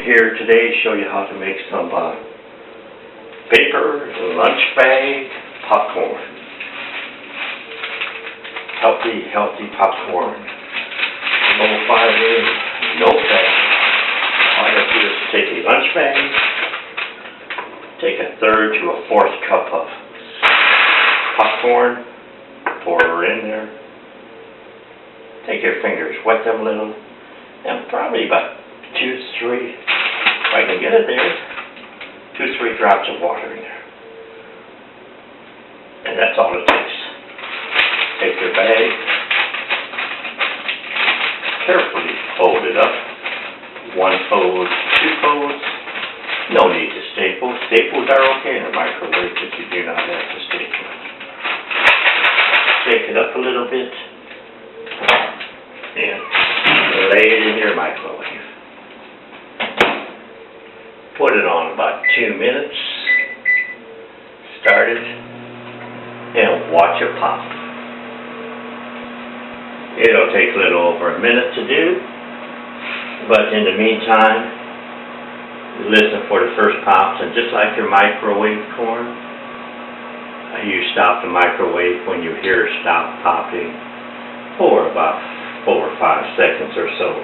here today to show you how to make some paper lunch bag popcorn. Healthy popcorn. No fiber, no fat. All you have to do is take a lunch bag, take a third to a fourth cup of popcorn, pour her in there. Take your fingers, wet them a little, and probably about 2-3, if I can get it there, 2-3 drops of water in there. And that's all it takes. Take your bag, carefully fold it up. 1 fold, 2 folds. No need to staple. Staples are okay in a microwave, but you do not have to staple it. Shake it up a little bit and lay it in your microwave. Put it on about 2 minutes. Start it and watch it pop. It'll take a little over a minute to do, but in the meantime, listen for the first pops, and just like your microwave corn, you stop the microwave when you hear it stop popping for about 4 or 5 seconds or so.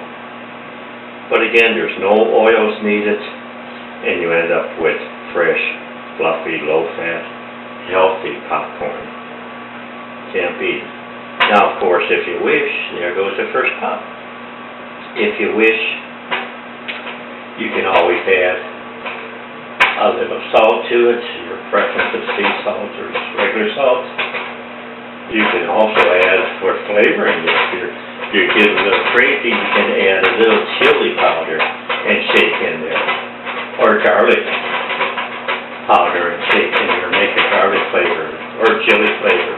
But again, there's no oils needed, and you end up with fresh, fluffy, low-fat, healthy popcorn. Can't beat it. Now, of course, if you wish, there goes the first pop. If you wish, you can always add a little salt to it, your preference of sea salt or regular salt. You can also add, for flavoring, if you're getting a little crazy, you can add a little chili powder and shake in there. Or garlic powder and shake in there. Make a garlic flavor or chili flavor.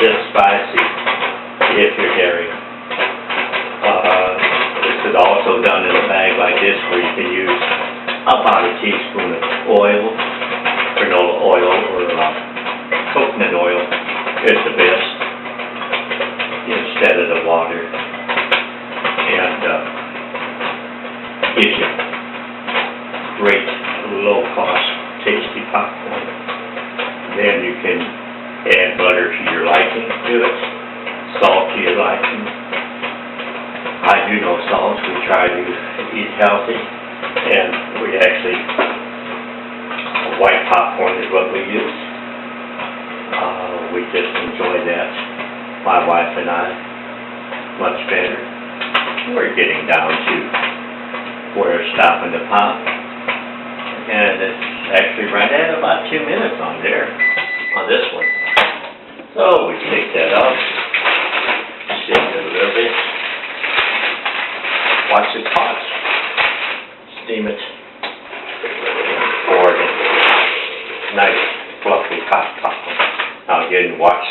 It's spicy if you're daring. This is also done in a bag like this where you can use about a teaspoon of oil, canola oil, or coconut oil is the best instead of the water, and gives you great low-cost tasty popcorn. Then you can add butter to your liking to it, salt to your liking. I do no salt. We try to eat healthy, and we actually, white popcorn is what we use. We just enjoy that, my wife and I, much better. We're getting down to where it's stopping to pop, and it's actually right at about 2 minutes on there, on this one. So we take that out, shake it a little bit. Watch it hot. Steam it. Pour it in. Nice, fluffy, hot popcorn. Now again, watch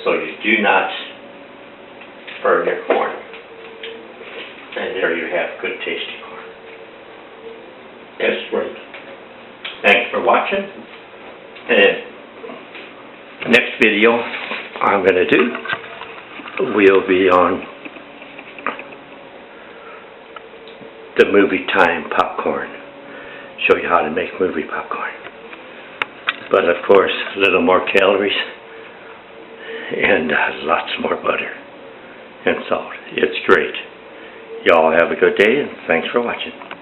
so you do not burn your corn. And there you have good, tasty corn. That's great. Thanks for watching. And next video I'm going to do will be on the movie time popcorn. Show you how to make movie popcorn. But of course, a little more calories and lots more butter and salt. It's great. Y'all have a good day, and thanks for watching.